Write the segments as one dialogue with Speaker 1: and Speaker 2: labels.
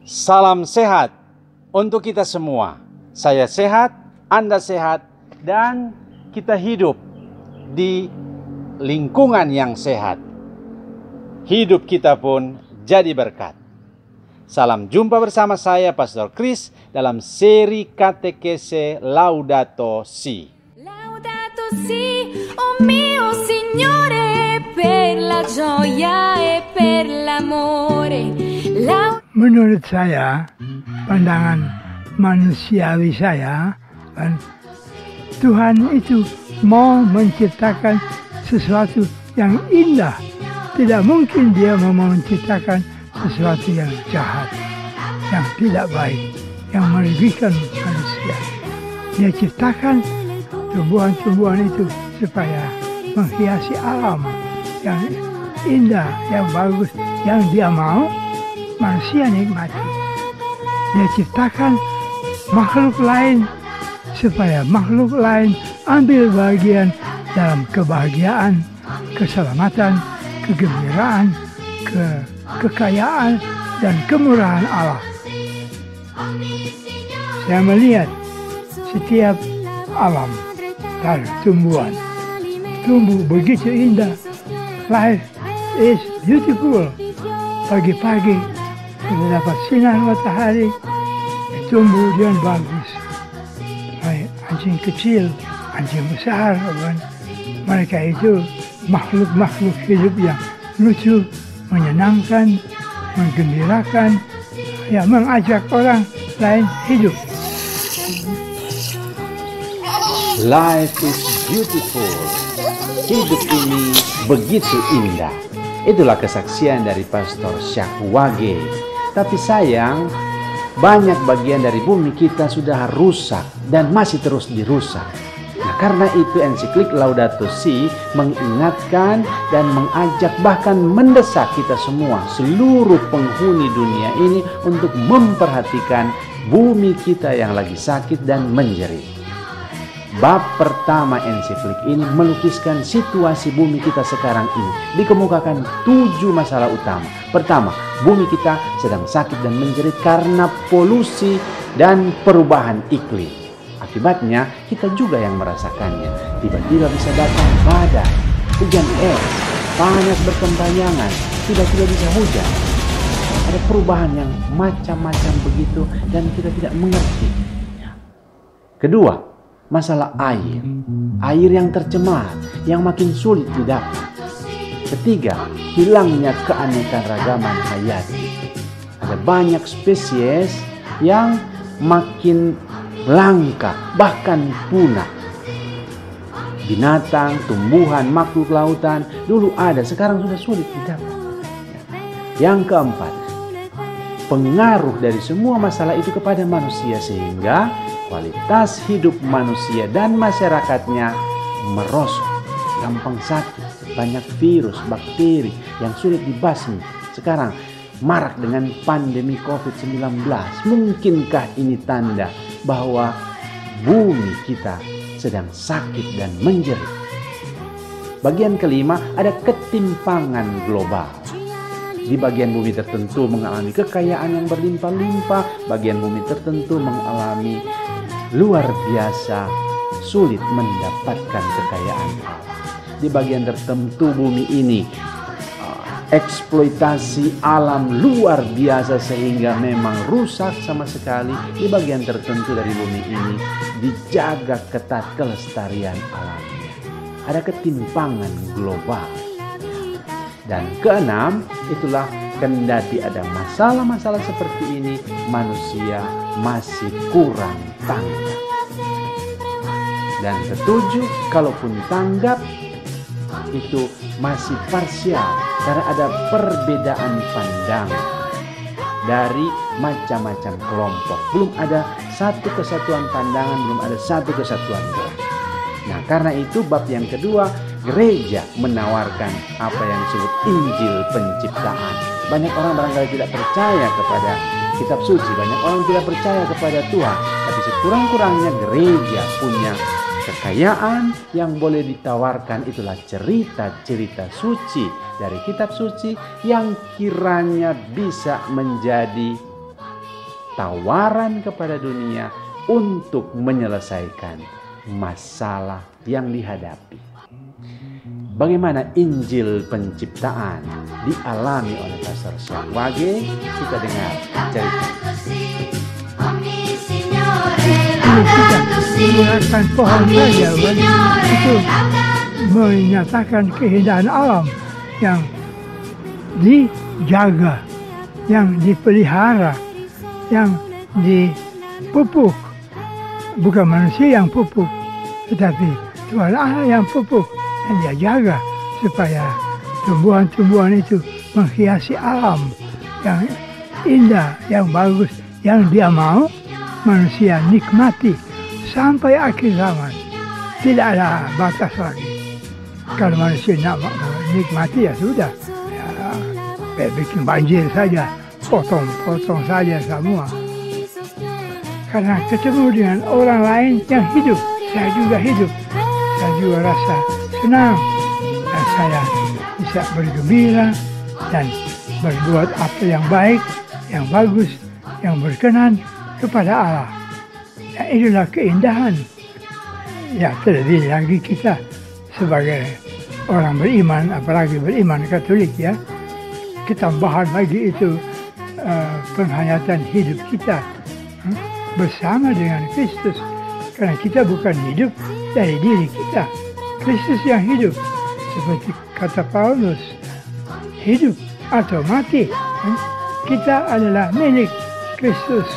Speaker 1: Salam sehat untuk kita semua. Saya sehat, Anda sehat, dan kita hidup di lingkungan yang sehat. Hidup kita pun jadi berkat. Salam jumpa bersama saya, Pastor Chris, dalam seri katekese Laudato Si.
Speaker 2: Laudato Si, oh mio Signore, per la gioia e per l'amore.
Speaker 3: Menurut saya, pandangan manusiawi saya, Tuhan itu mau menciptakan sesuatu yang indah. Tidak mungkin dia mau menciptakan sesuatu yang jahat, yang tidak baik, yang merugikan manusia. Dia ciptakan tumbuhan-tumbuhan itu supaya menghiasi alam yang indah, yang bagus, yang dia mau manusia nikmati. Dia ciptakan makhluk lain supaya makhluk lain ambil bagian dalam kebahagiaan, keselamatan, kegembiraan, kekayaan, dan kemurahan Allah. Saya melihat setiap alam dan tumbuhan tumbuh begitu indah. Life is beautiful. Pagi-pagi kita dapat sinar matahari, tumbuh dengan bagus. Anjing kecil, anjing besar, mereka itu makhluk-makhluk hidup yang lucu, menyenangkan, menggembirakan, yang mengajak orang lain hidup.
Speaker 1: Life is beautiful. Hidup ini begitu indah. Itulah kesaksian dari Pastor Syakwage. Tapi sayang, banyak bagian dari bumi kita sudah rusak dan masih terus dirusak. Nah, karena itu ensiklik Laudato Si mengingatkan dan mengajak, bahkan mendesak kita semua, seluruh penghuni dunia ini, untuk memperhatikan bumi kita yang lagi sakit dan menjerit. Bab pertama ensiklik ini melukiskan situasi bumi kita sekarang ini. Dikemukakan 7 masalah utama. Pertama, bumi kita sedang sakit dan menjerit karena polusi dan perubahan iklim. Akibatnya kita juga yang merasakannya. Tiba-tiba bisa datang badai, hujan es, panas berkepanjangan, tiba-tiba bisa hujan. Ada perubahan yang macam-macam begitu dan kita tidak mengerti. Kedua, masalah air yang tercemar, yang makin sulit didapat. Ketiga, hilangnya keanekaragaman hayati. Ada banyak spesies yang makin langka, bahkan punah. Binatang, tumbuhan, makhluk lautan dulu ada, sekarang sudah sulit didapat. Yang keempat, pengaruh dari semua masalah itu kepada manusia, sehingga kualitas hidup manusia dan masyarakatnya merosot, gampang sakit, banyak virus, bakteri yang sulit dibasmi. Sekarang marak dengan pandemi COVID-19. Mungkinkah ini tanda bahwa bumi kita sedang sakit dan menjerit? Bagian kelima, ada ketimpangan global. Di bagian bumi tertentu mengalami kekayaan yang berlimpah-limpah, bagian bumi tertentu mengalami luar biasa sulit mendapatkan kekayaan Allah. Di bagian tertentu bumi ini eksploitasi alam luar biasa sehingga memang rusak sama sekali. Di bagian tertentu dari bumi ini dijaga ketat kelestarian alamnya. Ada ketimpangan global. Dan keenam, itulah kendati ada masalah-masalah seperti ini, manusia masih kurang tanggap. Dan ketujuh, kalaupun tanggap, itu masih parsial, karena ada perbedaan pandangan dari macam-macam kelompok. Belum ada satu kesatuan pandangan, belum ada satu kesatuan doa. Nah, karena itu bab yang kedua, gereja menawarkan apa yang disebut Injil penciptaan. Banyak orang barangkali tidak percaya kepada kitab suci, banyak orang tidak percaya kepada Tuhan, tapi sekurang-kurangnya gereja punya kekayaan yang boleh ditawarkan. Itulah cerita-cerita suci dari kitab suci yang kiranya bisa menjadi tawaran kepada dunia untuk menyelesaikan masalah yang dihadapi. Bagaimana Injil penciptaan dialami oleh Pastor Syakwage? Kita dengar cerita.
Speaker 3: Menggunakan pohon saja, itu menyatakan keindahan alam yang dijaga, yang dipelihara, yang dipupuk. Bukan manusia yang pupuk, tetapi Tuhan Allah yang pupuk, dan Dia jaga supaya tumbuhan-tumbuhan itu menghiasi alam yang indah, yang bagus, yang Dia mau manusia nikmati sampai akhir zaman. Tidak ada batas lagi. Kalau manusia nak nikmati ya sudah, ya, bikin banjir saja, potong saja semua. Karena ketemu dengan orang lain yang hidup, saya juga hidup, saya juga rasa senang, dan saya bisa bergembira dan berbuat apa yang baik, yang bagus, yang berkenan kepada Allah. Ya, itulah keindahan. Ya, terlebih lagi kita sebagai orang beriman, apalagi beriman Katolik ya, ketambahan lagi itu penghayatan hidup kita bersama dengan Kristus. Karena kita bukan hidup dari diri kita, Kristus yang hidup. Seperti kata Paulus, hidup atau mati, kita adalah milik Kristus.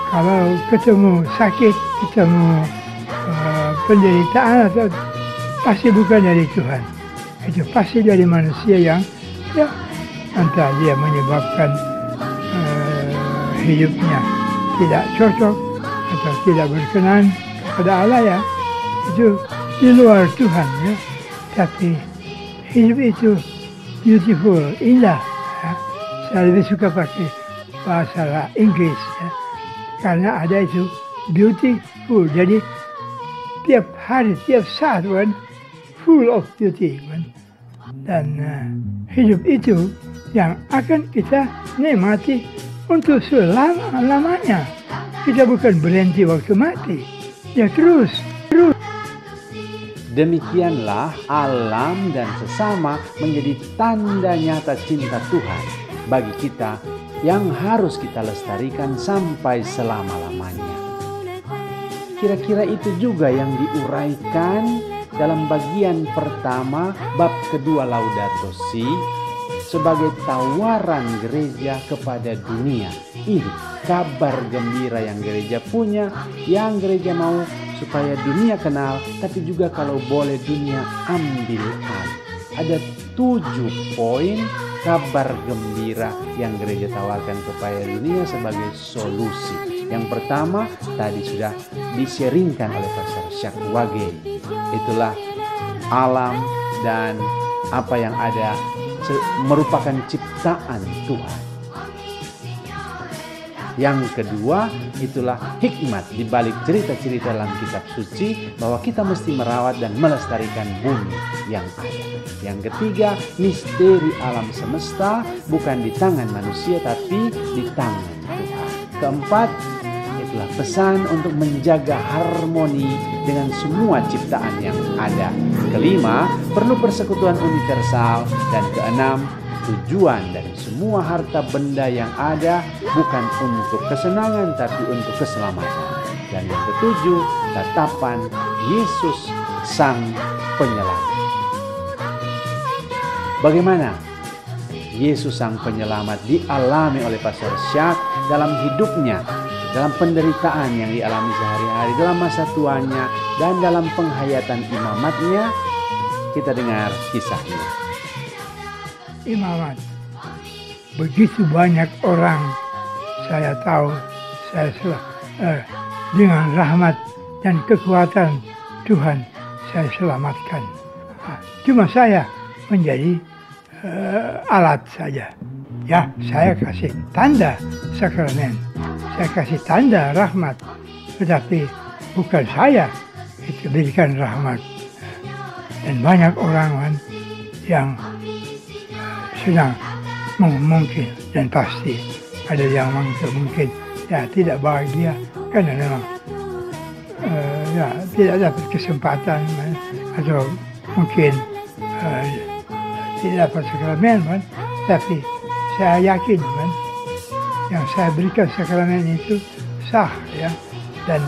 Speaker 3: Kalau ketemu sakit, ketemu penderitaan, atau pasti bukan dari Tuhan. Itu pasti dari manusia yang ya, entah dia menyebabkan hidupnya tidak cocok atau tidak berkenan kepada Allah ya. Itu di luar Tuhan ya. Tapi hidup itu beautiful, indah. Ya. Saya lebih suka pakai bahasa Inggris ya. Karena ada itu beautiful. Jadi tiap hari, tiap saat full of beauty. Dan hidup itu yang akan kita nikmati untuk selama-lamanya. Kita bukan berhenti waktu mati. Ya terus.
Speaker 1: Demikianlah alam dan sesama menjadi tanda nyata cinta Tuhan bagi kita yang harus kita lestarikan sampai selama-lamanya. Kira-kira itu juga yang diuraikan dalam bagian pertama bab kedua Laudato Si sebagai tawaran gereja kepada dunia. Ini kabar gembira yang gereja punya, yang gereja mau supaya dunia kenal, tapi juga kalau boleh dunia ambil alih. Ada 7 poin kabar gembira yang gereja tawarkan kepada dunia sebagai solusi. Yang pertama tadi sudah di-sharingkan oleh Pastor Syakwage. Itulah alam dan apa yang ada merupakan ciptaan Tuhan. Yang kedua, itulah hikmat di balik cerita-cerita dalam kitab suci bahwa kita mesti merawat dan melestarikan bumi yang ada. Yang ketiga, misteri alam semesta bukan di tangan manusia tapi di tangan Tuhan. Keempat, itulah pesan untuk menjaga harmoni dengan semua ciptaan yang ada. Kelima, perlu persekutuan universal. Dan keenam, tujuan dari semua harta benda yang ada bukan untuk kesenangan tapi untuk keselamatan. Dan yang ketujuh, tatapan Yesus Sang Penyelamat. Bagaimana Yesus Sang Penyelamat dialami oleh Pastor Syak dalam hidupnya, dalam penderitaan yang dialami sehari-hari, dalam masa tuanya, dan dalam penghayatan imamatnya? Kita dengar kisahnya.
Speaker 3: Imamat. Begitu banyak orang saya tahu, dengan rahmat dan kekuatan Tuhan saya selamatkan. Cuma saya menjadi alat saja. Ya, saya kasih tanda sakramen, saya kasih tanda rahmat, tetapi bukan saya itu berikan rahmat. Dan banyak orang yang sedang mungkin dan pasti ada yang mungkin ya tidak bahagia karena memang tidak dapat kesempatan atau mungkin tidak dapat sakramen kan, tapi saya yakin kan yang saya berikan sakramen itu sah ya, dan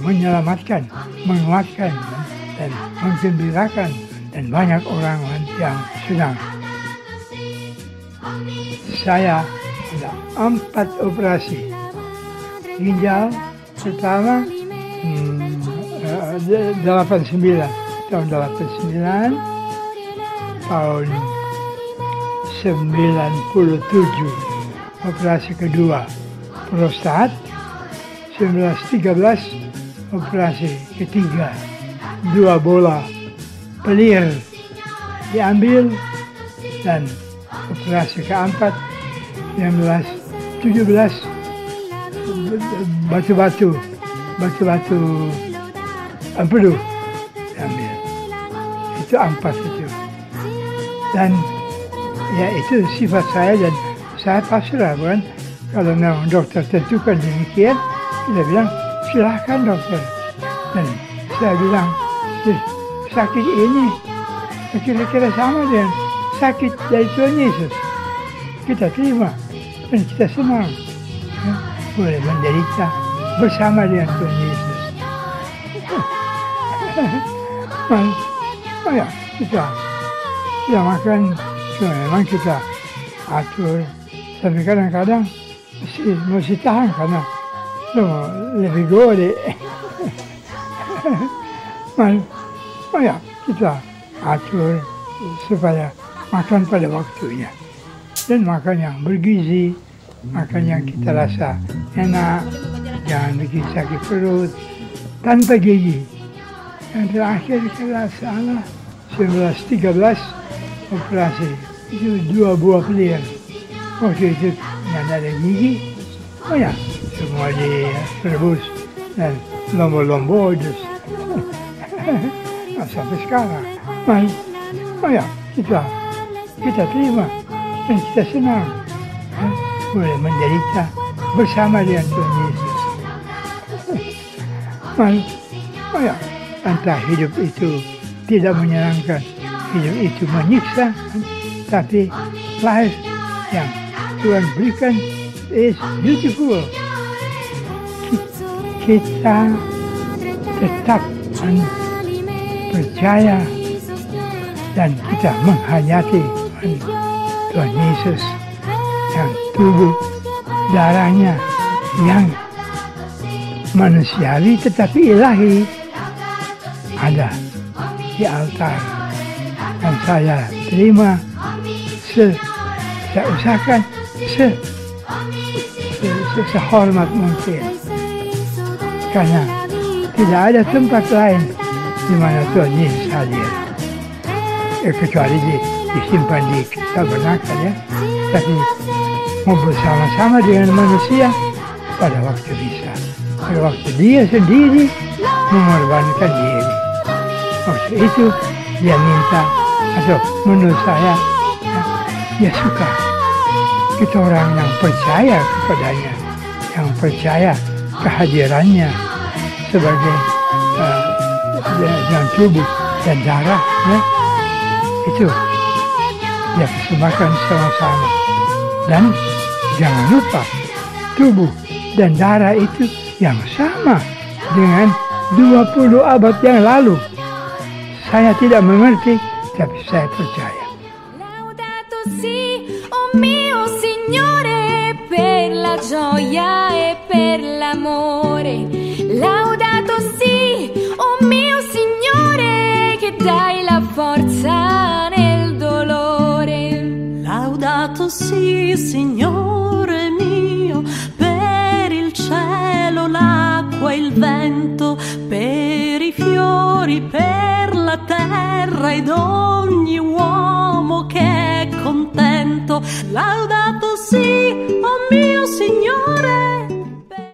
Speaker 3: menyelamatkan, menguatkan dan menggembirakan, dan banyak orang yang senang. Saya ada 4 operasi ginjal pertama 89 tahun 89, tahun 97 operasi kedua prostat, 1913 operasi ketiga 2 bola pelir diambil, dan operasi keempat 1917 batu-batu empedu diambil. Itu 4 itu, dan ya itu sifat saya, dan saya pasrah kan. Kalau memang dokter tentukan demikian, kita bilang silahkan dokter. Dan saya bilang sakit ini kira-kira sama dengan sakit dari Tuhan Yesus. Kita terima dan kita senang ya, boleh menderita bersama dengan Tuhan Yesus. Ya kita makan, memang kita atur, tapi kadang-kadang mesti tahan karena lebih gede. Ya kita atur supaya makan pada waktunya, dan makan yang bergizi, makan yang kita rasa enak, jangan bikin sakit perut, tanpa gigi. Yang terakhir kita salah 1913 operasi itu 2 buah pelir. Waktu itu yang ada gigi, ya semua direbus dan lombo-lombo terus. Nah, sampai sekarang, ya kita terima dan kita senang ya, boleh menderita bersama dengan Tuhan Yesus. Ya, entah hidup itu tidak menyenangkan, hidup itu menyiksa, tapi life yang Tuhan berikan is beautiful. Kita tetap percaya dan kita menghayati Tuhan Yesus yang tubuh darahnya yang manusiawi tetapi ilahi ada di altar, dan saya terima, saya usahakan sehormat mungkin, karena tidak ada tempat lain di mana Tuhan Yesus hadir, kecuali disimpan di tabernakel ya, tapi mau bersama-sama dengan manusia pada waktu bisa, pada waktu dia sendiri mengorbankan diri. Waktu itu dia minta, atau menurut saya dia suka kita orang yang percaya kepadanya, yang percaya kehadirannya sebagai yang tubuh dan darah ya, itu dia persembahkan sama-sama. Dan jangan lupa tubuh dan darah itu yang sama dengan 20 abad yang lalu. Saya tidak mengerti, tapi saya percaya.
Speaker 2: Laudato si, oh mio Signore, per la gioia e per l'amore. Laudato si, oh mio Signore, che dai la forza nel dolore.
Speaker 4: Laudato si, Signore mio, per il cielo, l'acqua, il vento, per i fiori, per la terra ed ogni uomo che è contento. Laudato si, oh mio